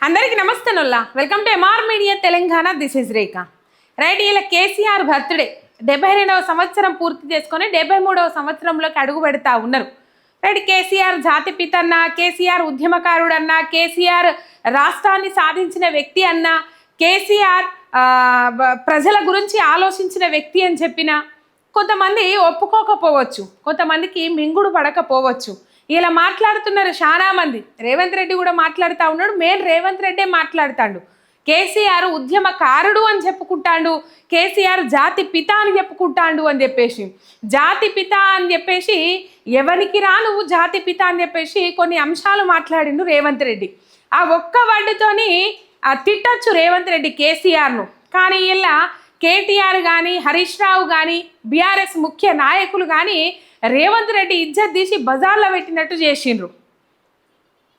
అందరికీ నమస్తే నొల్లా welcome to MR media Telangana. This is Rekha. Right, ఇలా కేసీఆర్ బర్త్డే 72వ సంవత్సరం పూర్తి చేసుకొని 73వ సంవత్సరంలోకి అడుగు పెడతా ఉన్నారు. రైట్, కేసీఆర్ జాతిపిత అన్న, కేసీఆర్ ఉద్యమకారుడు అన్న, కేసీఆర్ రాష్ట్రాన్ని సాధించిన వ్యక్తి అన్న, కేసీఆర్ ప్రజల గురించి ఆలోచించిన వ్యక్తి అని చెప్పిన కొంతమంది ఒప్పుకోకపోవచ్చు, కొంతమందికి మింగుడు పడకపోవచ్చు. ఇలా మాట్లాడుతున్నారు చాలా మంది. రేవంత్ రెడ్డి కూడా మాట్లాడుతూ ఉన్నాడు. మెయిన్ రేవంత్ రెడ్డే మాట్లాడుతాడు. కేసీఆర్ ఉద్యమకారుడు అని చెప్పుకుంటాడు, కేసీఆర్ జాతి పిత అని చెప్పుకుంటాడు అని చెప్పేసి, జాతి పిత అని చెప్పేసి ఎవరికి రా నువ్వు జాతి పిత అని చెప్పేసి కొన్ని అంశాలు మాట్లాడిండు రేవంత్ రెడ్డి. ఆ ఒక్క వర్డ్తోని తిట్టచ్చు రేవంత్ రెడ్డి కేసీఆర్ను. కానీ ఇలా కేటీఆర్ కానీ, హరీష్ రావు కానీ, బీఆర్ఎస్ ముఖ్య నాయకులు కానీ రేవంత్ రెడ్డి ఇజ్జత్ తీసి బజార్లో పెట్టినట్టు చేసిండ్రు.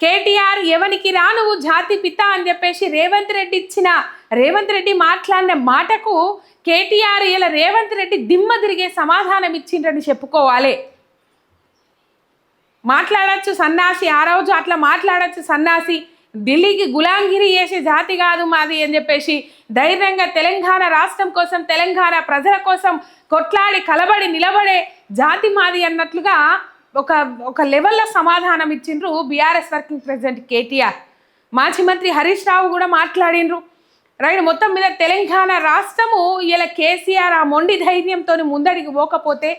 కేటీఆర్ ఎవరికి రా నువ్వు జాతి పిత అని చెప్పేసి రేవంత్ రెడ్డి మాట్లాడిన మాటకు కేటీఆర్ ఇలా రేవంత్ రెడ్డి దిమ్మ తిరిగే సమాధానం ఇచ్చిండ్రని చెప్పుకోవాలి. మాట్లాడచ్చు సన్నాసి, ఆ రోజు అట్లా మాట్లాడచ్చు సన్నాసి, ఢిల్లీకి గులాంగిరి చేసే జాతి కాదు మాది అని చెప్పేసి ధైర్యంగా తెలంగాణ రాష్ట్రం కోసం, తెలంగాణ ప్రజల కోసం కొట్లాడి కలబడి నిలబడే జాతి మాది అన్నట్లుగా ఒక లెవెల్లో సమాధానం ఇచ్చిండ్రు బీఆర్ఎస్ వర్కింగ్ ప్రెసిడెంట్ కేటీఆర్. మాజీ మంత్రి హరీష్ రావు కూడా మాట్లాడిండ్రు. రైట్, మొత్తం మీద తెలంగాణ రాష్ట్రము ఇలా కేసీఆర్ ఆ మొండి ధైర్యంతో ముందడికి పోకపోతే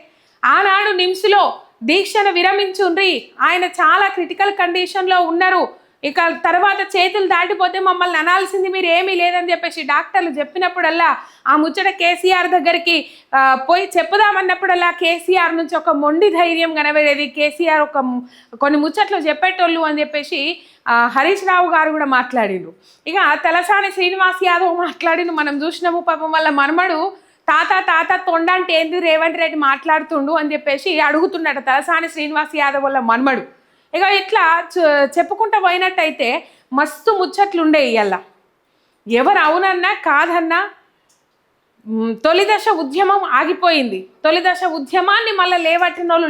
ఆనాడు నిమ్స్లో దీక్షను విరమించుండ్రి, ఆయన చాలా క్రిటికల్ కండిషన్లో ఉన్నారు, ఇక తర్వాత చేతులు దాటిపోతే మమ్మల్ని అనాల్సింది మీరు ఏమీ లేదని చెప్పేసి డాక్టర్లు చెప్పినప్పుడల్లా ఆ ముచ్చట కేసీఆర్ దగ్గరికి పోయి చెప్పుదామన్నప్పుడల్లా కేసీఆర్ నుంచి ఒక మొండి ధైర్యం కనబడేది. కేసీఆర్ కొన్ని ముచ్చట్లు చెప్పేటోళ్ళు అని చెప్పేసి హరీష్ రావు గారు కూడా మాట్లాడిండ్రు. ఇక తలసాని శ్రీనివాస్ యాదవ్ మాట్లాడిండు, మనం చూసినాము. పాపం వల్ల మనమడు తాత తొండ అంటే ఏంది రేవంత్ రెడ్డి మాట్లాడుతుండు అని చెప్పేసి అడుగుతున్నాడు తలసాని శ్రీనివాస్ యాదవ్ వల్ల మనమడు. ఇక ఇట్లా చెప్పుకుంటూ పోయినట్టయితే మస్తు ముచ్చట్లుండే. ఇవాళ ఎవరు అవునన్నా కాదన్నా తొలి దశ ఉద్యమం ఆగిపోయింది. తొలి దశ ఉద్యమాన్ని మళ్ళీ లేవట్టినోళ్ళు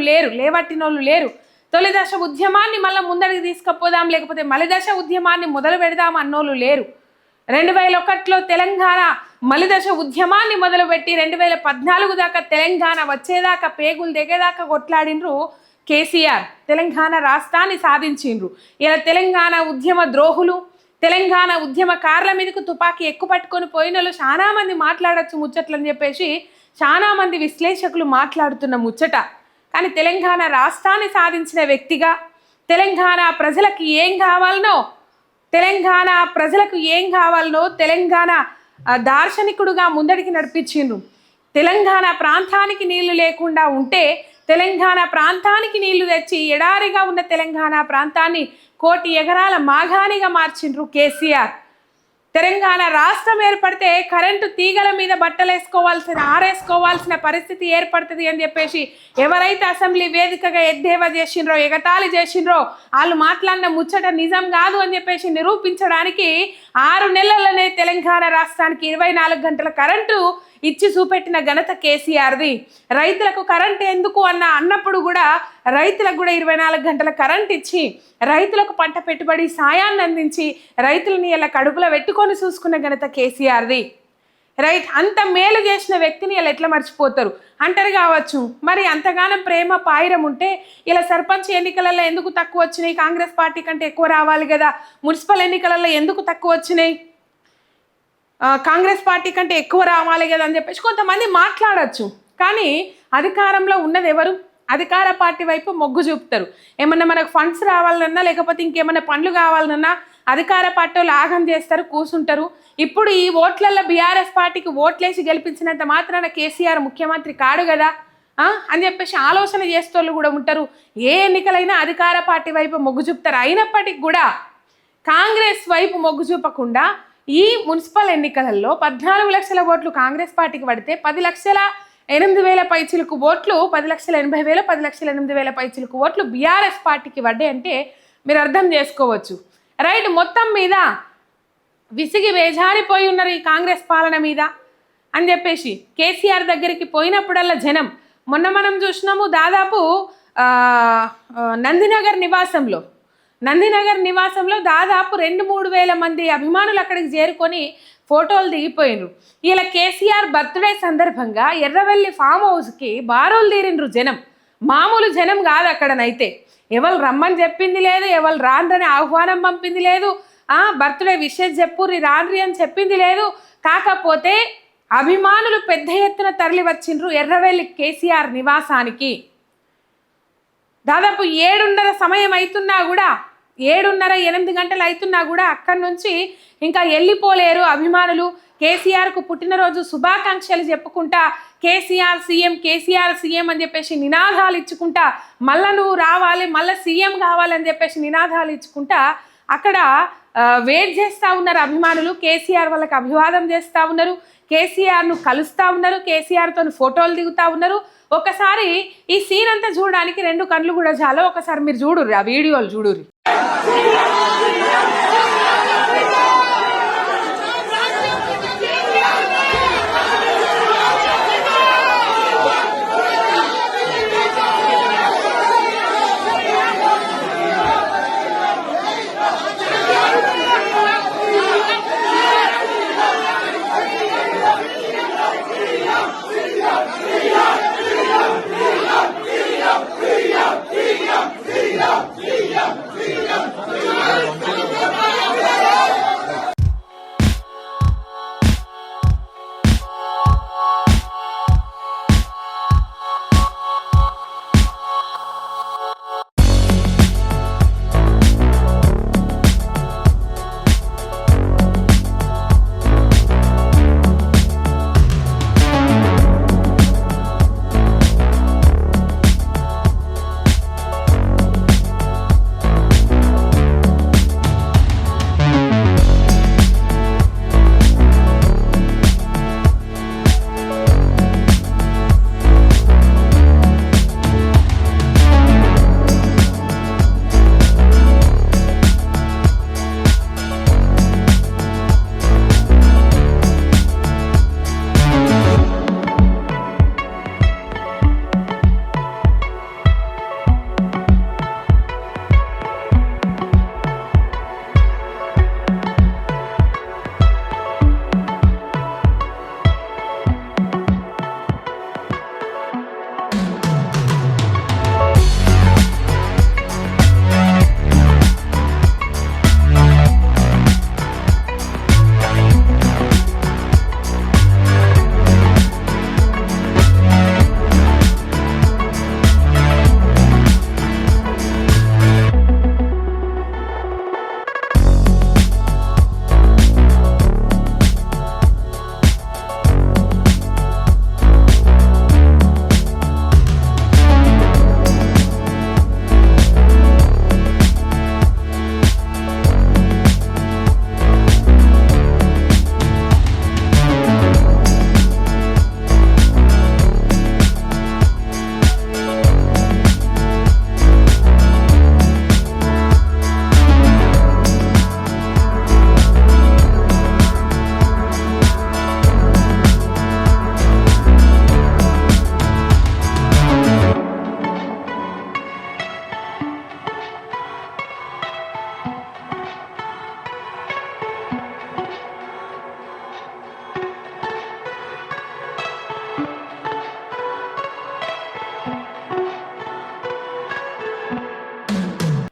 లేరు. తొలి దశ ఉద్యమాన్ని మళ్ళీ ముందడికి తీసుకుపోదాం, లేకపోతే మలి దశ ఉద్యమాన్ని మొదలు పెడదాం అన్నోళ్ళు లేరు. 2001లో తెలంగాణ మలి దశ ఉద్యమాన్ని మొదలుపెట్టి 2014 దాకా తెలంగాణ వచ్చేదాకా పేగులు దిగేదాకా కొట్లాడినరు కేసీఆర్. తెలంగాణ రాష్ట్రాన్ని సాధించిండ్రు. ఇలా తెలంగాణ ఉద్యమ ద్రోహులు, తెలంగాణ ఉద్యమకారుల మీదకు తుపాకీ ఎక్కుపట్టుకొని పోయిన వాళ్ళు చాలా మంది మాట్లాడచ్చు ముచ్చట్లు అని చెప్పేసి చాలా మంది విశ్లేషకులు మాట్లాడుతున్న ముచ్చట. కానీ తెలంగాణ రాష్ట్రాన్ని సాధించిన వ్యక్తిగా తెలంగాణ ప్రజలకు ఏం కావాలనో తెలంగాణ దార్శనికుడుగా ముందడికి నడిపించిండ్రు. తెలంగాణ ప్రాంతానికి నీళ్లు లేకుండా ఉంటే తెలంగాణ ప్రాంతానికి నీళ్లు తెచ్చి ఎడారిగా ఉన్న తెలంగాణ ప్రాంతాన్ని 1,00,00,000 ఎకరాల మాగాణిగా మార్చిండ్రు కేసీఆర్. తెలంగాణ రాష్ట్రం ఏర్పడితే కరెంటు తీగల మీద ఆరేసుకోవాల్సిన పరిస్థితి ఏర్పడుతుంది అని చెప్పేసి ఎవరైతే అసెంబ్లీ వేదికగా ఎద్దేవా చేసిండ్రో, ఎగతాళి చేసిండ్రో వాళ్ళు మాట్లాడిన ముచ్చట నిజం కాదు అని చెప్పేసి నిరూపించడానికి 6 నెలలనే తెలంగాణ రాష్ట్రానికి 24 గంటల కరెంటు ఇచ్చి చూపెట్టిన ఘనత కేసీఆర్ది. రైతులకు కరెంట్ ఎందుకు అన్నప్పుడు కూడా రైతులకు కూడా 24 గంటల కరెంట్ ఇచ్చి రైతులకు పంట పెట్టుబడి సాయాన్ని అందించి రైతులని ఇలా కడుపులో పెట్టుకొని చూసుకున్న ఘనత కేసీఆర్ది. రైట్, అంత మేలు చేసిన వ్యక్తిని ఇలా ఎట్లా మర్చిపోతారు అంటారు కావచ్చు. మరి అంతగానం ప్రేమ పాయిరం ఉంటే ఇలా సర్పంచ్ ఎన్నికలలో ఎందుకు తక్కువ వచ్చినాయి? కాంగ్రెస్ పార్టీ కంటే ఎక్కువ రావాలి కదా. మున్సిపల్ ఎన్నికలలో ఎందుకు తక్కువ వచ్చినాయి? కాంగ్రెస్ పార్టీ కంటే ఎక్కువ రావాలి కదా అని చెప్పేసి కొంతమంది మాట్లాడచ్చు. కానీ అధికారంలో ఉన్నది ఎవరు? అధికార పార్టీ వైపు మొగ్గు చూపుతారు. ఏమన్నా మనకు ఫండ్స్ రావాలన్నా, లేకపోతే ఇంకేమన్నా పనులు కావాలన్నా అధికార పార్టీ వాళ్ళు ఆగం చేస్తారు, కూర్చుంటారు. ఇప్పుడు ఈ ఓట్లలో బీఆర్ఎస్ పార్టీకి ఓట్లేసి గెలిపించినంత మాత్రాన కేసీఆర్ ముఖ్యమంత్రి కాడు కదా అని చెప్పేసి ఆలోచన చేసేవాళ్ళు కూడా ఉంటారు. ఏ ఎన్నికలైనా అధికార పార్టీ వైపు మొగ్గు చూపుతారు. అయినప్పటికీ కూడా కాంగ్రెస్ వైపు మొగ్గు చూపకుండా ఈ మున్సిపల్ ఎన్నికలలో 14 లక్షల ఓట్లు కాంగ్రెస్ పార్టీకి పడితే 10,08,000 పైచిలకు ఓట్లు, 10,80,000, 10,08,000 పైచిలకు ఓట్లు బీఆర్ఎస్ పార్టీకి పడ్డాయి అంటే మీరు అర్థం చేసుకోవచ్చు. రైట్, మొత్తం మీద విసిగి వేజారిపోయి ఉన్నారు ఈ కాంగ్రెస్ పాలన మీద అని చెప్పేసి కేసీఆర్ దగ్గరికి పోయినప్పుడల్లా జనం. మొన్న మనం చూసినాము దాదాపు నందినగర్ నివాసంలో నందినగర్ నివాసంలో దాదాపు 2-3 వేల మంది అభిమానులు అక్కడికి చేరుకొని ఫోటోలు దిగిపోయినరు. ఇలా కేసీఆర్ బర్త్డే సందర్భంగా ఎర్రవెల్లి ఫామ్ హౌస్కి బారులు తీరిండ్రు జనం. మామూలు జనం కాదు అక్కడనైతే. ఎవరు రమ్మని చెప్పింది లేదు, ఎవరు రాండ్రని ఆహ్వానం పంపింది లేదు, బర్త్డే విషెస్ చెప్పుర్రి రాండ్రి అని చెప్పింది లేదు. కాకపోతే అభిమానులు పెద్ద ఎత్తున తరలి వచ్చిండ్రు ఎర్రవెల్లి కేసీఆర్ నివాసానికి. దాదాపు 7:30 సమయం అవుతున్నా కూడా, 7:30-8 గంటలు అవుతున్నా కూడా అక్కడి నుంచి ఇంకా వెళ్ళిపోలేరు అభిమానులు. కేసీఆర్కు పుట్టినరోజు శుభాకాంక్షలు చెప్పుకుంటా కేసీఆర్ సీఎం, కేసీఆర్ సీఎం అని చెప్పేసి నినాదాలు ఇచ్చుకుంటా, మళ్ళా నువ్వు రావాలి, మళ్ళీ సీఎం కావాలని చెప్పేసి నినాదాలు ఇచ్చుకుంటా అక్కడ వెయిట్ చేస్తూ ఉన్నారు అభిమానులు. కేసీఆర్ వాళ్ళకి అభివాదం చేస్తూ ఉన్నారు, కేసీఆర్ను కలుస్తూ ఉన్నారు, కేసీఆర్తో ఫోటోలు దిగుతూ ఉన్నారు. ఒకసారి ఈ సీన్ అంతా చూడడానికి 2 కళ్ళు కూడా చాలు. ఒకసారి మీరు చూడుర్రి, ఆ వీడియోలు చూడుర్రి.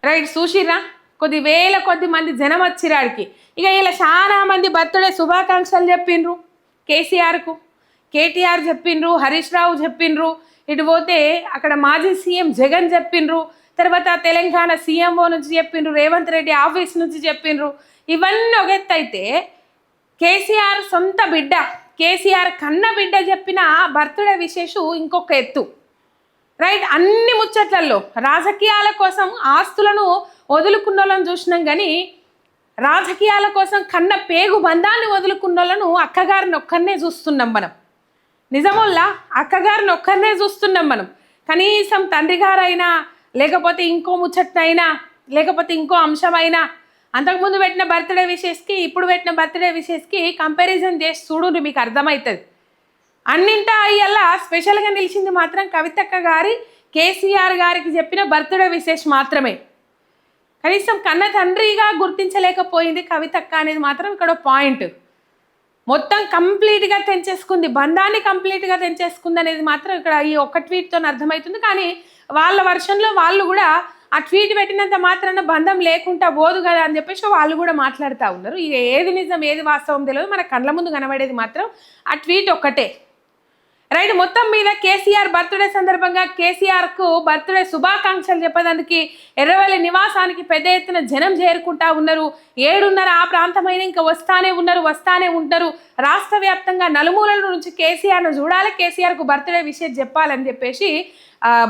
రైట్ చూసిర్రా, కొద్ది మంది జనం వచ్చిరాడికి. ఇక ఇలా చాలా మంది బర్త్డే శుభాకాంక్షలు చెప్పిండ్రు కేసీఆర్కు. కేటీఆర్ చెప్పిండ్రు, హరీష్ రావు చెప్పిండ్రు, ఇటు పోతే అక్కడ మాజీ సీఎం జగన్ చెప్పిండ్రు, తర్వాత తెలంగాణ సీఎంఓ నుంచి చెప్పిండ్రు, రేవంత్ రెడ్డి ఆఫీస్ నుంచి చెప్పిండ్రు. ఇవన్నీ ఒక ఎత్తు అయితే కేసీఆర్ సొంత బిడ్డ, కేసీఆర్ కన్న బిడ్డ చెప్పిన బర్త్డే విశేషం ఇంకొక ఎత్తు. రైట్, అన్ని ముచ్చట్లలో రాజకీయాల కోసం ఆస్తులను వదులుకున్న వాళ్ళని చూసినాం, కానీ రాజకీయాల కోసం కన్న పేగు బంధాన్ని వదులుకున్న వాళ్ళను అక్కగారిని ఒక్కరినే చూస్తున్నాం మనం. నిజముల్లా అక్కగారిని ఒక్కరినే చూస్తున్నాం మనం. కనీసం తండ్రి గారైనా, లేకపోతే ఇంకో ముచ్చట్నైనా, లేకపోతే ఇంకో అంశమైనా అంతకుముందు పెట్టిన బర్త్డే విషెస్కి ఇప్పుడు పెట్టిన బర్త్డే విషెస్కి కంపారిజన్ చేసి చూడు, మీకు అర్థమవుతుంది. అన్నింటా అయ్యల్లా స్పెషల్గా నిలిచింది మాత్రం కవితక్క గారి కేసీఆర్ గారికి చెప్పిన బర్త్డే విశేష్ మాత్రమే. కనీసం కన్న తండ్రిగా గుర్తించలేకపోయింది కవితక్క అనేది మాత్రం ఇక్కడ పాయింట్. మొత్తం కంప్లీట్గా తెంచేసుకుంది, బంధాన్ని కంప్లీట్గా తెంచేసుకుంది అనేది మాత్రం ఇక్కడ ఈ ఒక్క ట్వీట్తో అర్థమవుతుంది. కానీ వాళ్ళ వర్షన్లో వాళ్ళు కూడా ఆ ట్వీట్ పెట్టినంత మాత్రాన బంధం లేకుండా పోదు కదా అని చెప్పేసి వాళ్ళు కూడా మాట్లాడుతూ ఉన్నారు. ఇక ఏది నిజం ఏది వాస్తవం తెలియదు, మన కళ్ళ ముందు కనబడేది మాత్రం ఆ ట్వీట్ ఒక్కటే. రైట్, మొత్తం మీద కేసీఆర్ బర్త్డే సందర్భంగా కేసీఆర్కు బర్త్డే శుభాకాంక్షలు చెప్పడానికి ఎర్రవల్లి నివాసానికి పెద్ద ఎత్తున జనం చేరుకుంటా ఉన్నారు. 7:30 ఆ ప్రాంతమైన ఇంకా వస్తానే ఉంటారు. రాష్ట్ర వ్యాప్తంగా నలుమూలల నుంచి కేసీఆర్ను చూడాలి, కేసీఆర్కు బర్త్డే విషయం చెప్పాలని చెప్పేసి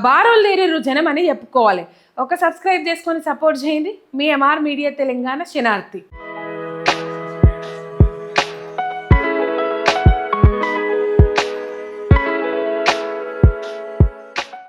బారులు తీరిరు జనం అని చెప్పుకోవాలి. ఒక సబ్స్క్రైబ్ చేసుకొని సపోర్ట్ చేయండి. మీ ఎంఆర్ మీడియా తెలంగాణ శనార్థి.